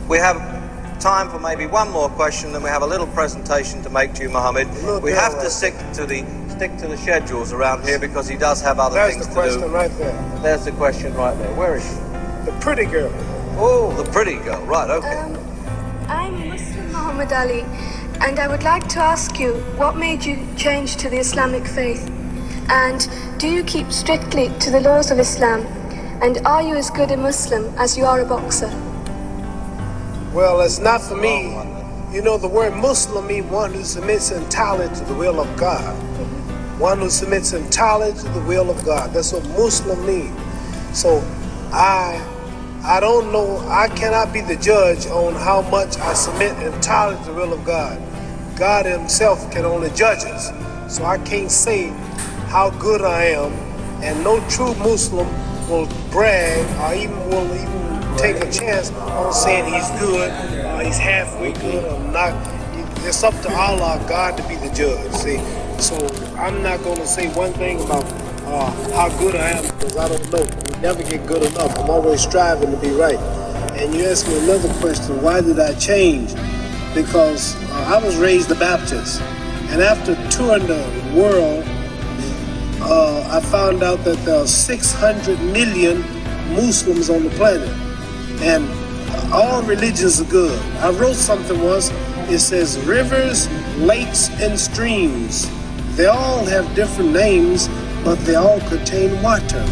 We have time for maybe one more question, then we have a little presentation to make to you, Muhammad. We have to stick to the schedules around here because he does have other things to do. There's the question right there. There's the question right there. Where is she? The pretty girl. Oh, the pretty girl. Right, okay. I'm Muslim Muhammad Ali, and I would like to ask you, what made you change to the Islamic faith? And do you keep strictly to the laws of Islam? And are you as good a Muslim as you are a boxer? Well, it's not for me. You know, the word Muslim means one who submits entirely to the will of God. One who submits entirely to the will of God. That's what Muslim means. So I don't know, I cannot be the judge on how much I submit entirely to the will of God. God himself can only judge us. So I can't say how good I am, and no true Muslim will brag or will even take a chance on saying he's good, or he's halfway good or not. It's up to Allah, God, to be the judge, see. So I'm not going to say one thing about how good I am, because I don't know. We never get good enough. I'm always striving to be right. And you asked me another question, why did I change? Because I was raised a Baptist. And after touring the world, I found out that there are 600 million Muslims on the planet. And all religions are good. I wrote something once, it says rivers, lakes, and streams. They all have different names, but they all contain water.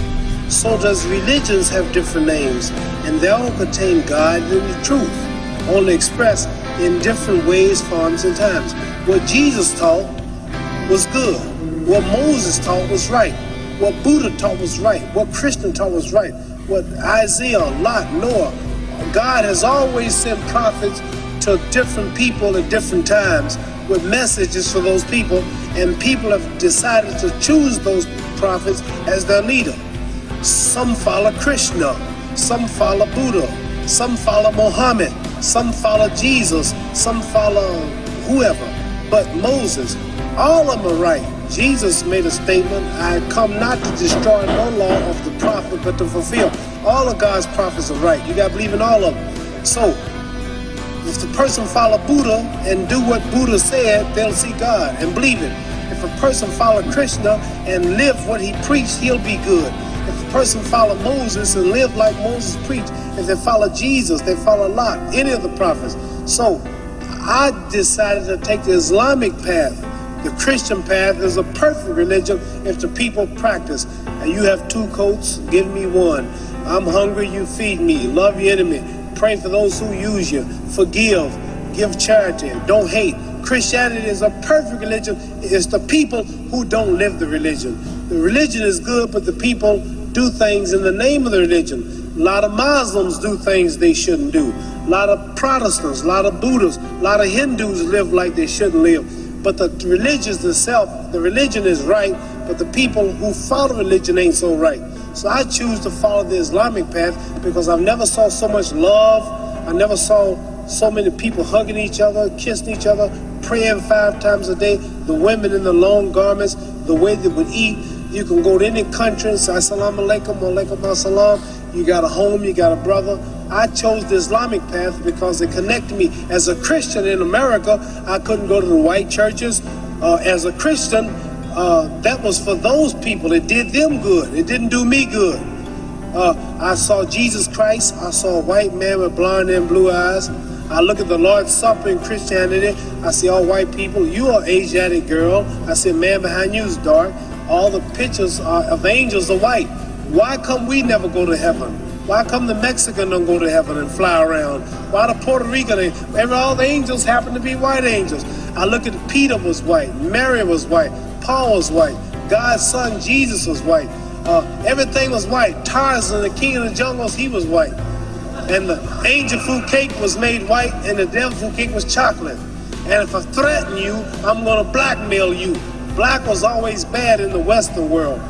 So does religions have different names, and they all contain God and the truth, only expressed in different ways, forms, and times. What Jesus taught was good. What Moses taught was right. What Buddha taught was right. What Christian taught was right. What Isaiah, Lot, Noah. God has always sent prophets to different people at different times with messages for those people, and people have decided to choose those prophets as their leader. Some follow Krishna, some follow Buddha, some follow Muhammad, some follow Jesus, some follow whoever. But Moses, all of them are right. Jesus made a statement, I come not to destroy no law of the prophet, but to fulfill. All of God's prophets are right. You got to believe in all of them. So, if the person follow Buddha and do what Buddha said, they'll see God and believe it. If a person follow Krishna and live what he preached, he'll be good. If a person follow Moses and live like Moses preached, if they follow Jesus, they follow Lot, any of the prophets. So, I decided to take the Islamic path. The Christian path is a perfect religion if the people practice. And you have 2 coats, give me 1. I'm hungry, you feed me. Love your enemy. Pray for those who use you. Forgive. Give charity. Don't hate. Christianity is a perfect religion. It's the people who don't live the religion. The religion is good, but the people do things in the name of the religion. A lot of Muslims do things they shouldn't do. A lot of Protestants, a lot of Buddhists, a lot of Hindus live like they shouldn't live. But the religion itself, the religion is right, but the people who follow religion ain't so right. So I choose to follow the Islamic path because I've never saw so much love. I never saw so many people hugging each other, kissing each other, praying 5 times a day. The women in the long garments, the way they would eat. You can go to any country and say, Assalamu alaikum, wa alaikum assalam. You got a home, you got a brother. I chose the Islamic path because it connected me. As a Christian in America, I couldn't go to the white churches. As a Christian, that was for those people. It did them good. It didn't do me good. I saw Jesus Christ. I saw a white man with blonde and blue eyes. I look at the Lord's Supper in Christianity. I see all white people. You are an Asiatic girl. I see a man behind you is dark. All the pictures of angels are white. Why come we never go to heaven? Why come the Mexican don't go to heaven and fly around? Why the Puerto Rican, all the angels happen to be white angels? I look at Peter was white, Mary was white, Paul was white, God's son Jesus was white. Everything was white. Tarzan, the king of the jungles, he was white. And the angel food cake was made white, and the devil food cake was chocolate. And if I threaten you, I'm gonna blackmail you. Black was always bad in the Western world.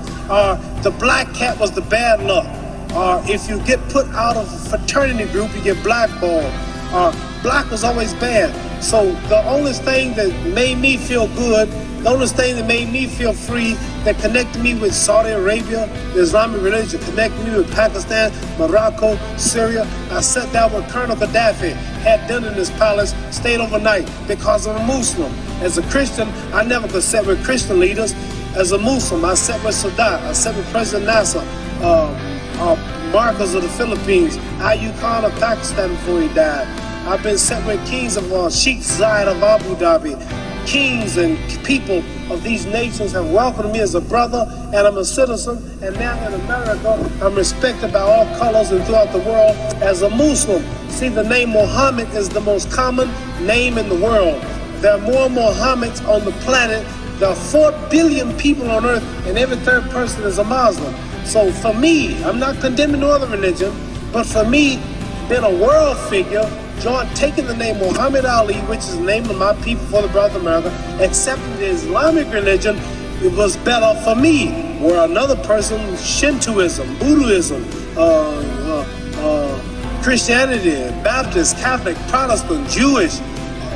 The black cat was the bad luck. If you get put out of a fraternity group, you get blackballed. Black was always bad. So the only thing that made me feel good The only thing that made me feel free, that connected me with Saudi Arabia, the Islamic religion, connected me with Pakistan, Morocco, Syria. I sat down with Colonel Gaddafi, had dinner in his palace, stayed overnight because I'm a Muslim. As a Christian, I never could sit with Christian leaders. As a Muslim, I sat with Sadat, I sat with President Nasser, Marcos of the Philippines, Ayub Khan of Pakistan before he died. I've been sat with kings of Sheikh Zayed of Abu Dhabi. Kings and people of these nations have welcomed me as a brother, and I'm a citizen. And now in America, I'm respected by all colors and throughout the world as a Muslim. See, the name Muhammad is the most common name in the world. There are more Muhammads on the planet. There are 4 billion people on earth, and every third person is a Muslim. So for me, I'm not condemning no other religion, but for me, being a world figure, taking the name Muhammad Ali, which is the name of my people for the brother of America, accepting the Islamic religion, it was better for me. Where another person, Shintoism, Buddhism, Christianity, Baptist, Catholic, Protestant, Jewish,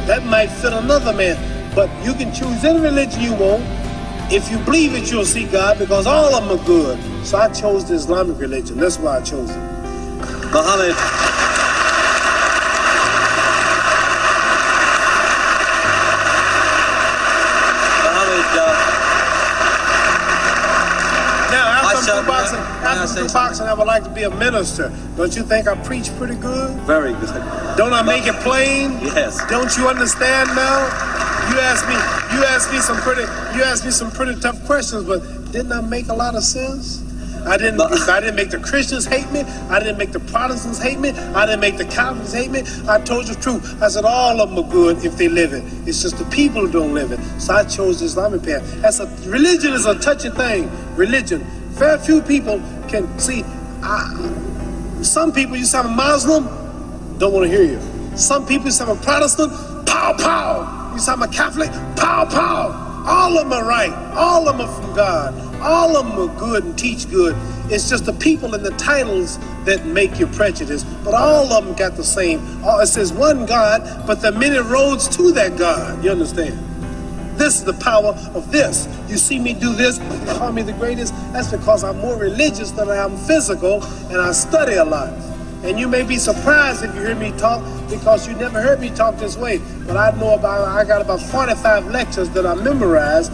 that might fit another man. But you can choose any religion you want. If you believe it, you'll see God, because all of them are good. So I chose the Islamic religion. That's why I chose it. Muhammad. After boxing, I would like to be a minister. Don't you think I preach pretty good? Very good. Don't I make it plain? Yes. Don't you understand now? You asked me some pretty tough questions, but didn't I make a lot of sense? I didn't make the Christians hate me. I didn't make the Protestants hate me. I didn't make the Catholics hate me. I told you the truth. I said all of them are good if they live it. It's just the people who don't live it. So I chose the Islamic path. Religion is a touchy thing. Religion. Very few people can see. Some people, you say I'm a Muslim, don't want to hear you. Some people, you say I'm a Protestant, pow, pow. You say I'm a Catholic, pow, pow. All of them are right. All of them are from God. All of them are good and teach good. It's just the people and the titles that make you prejudice. But all of them got the same. It says one God, but there are many roads to that God. You understand? This is the power of this. You see me do this, you call me the greatest. That's because I'm more religious than I am physical, and I study a lot. And you may be surprised if you hear me talk, because you never heard me talk this way. But I got about 45 lectures that I memorized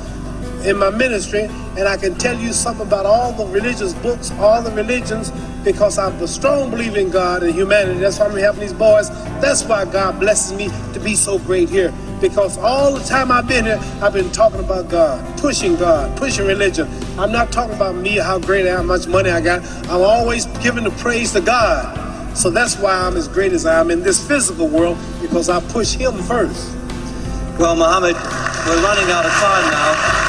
in my ministry, and I can tell you something about all the religious books, all the religions, because I'm a strong believer in God and humanity. That's why I'm helping these boys. That's why God blesses me to be so great here. Because all the time I've been here, I've been talking about God, pushing religion. I'm not talking about me, how great I am, how much money I got. I'm always giving the praise to God. So that's why I'm as great as I am in this physical world, because I push Him first. Well, Muhammad, we're running out of time now.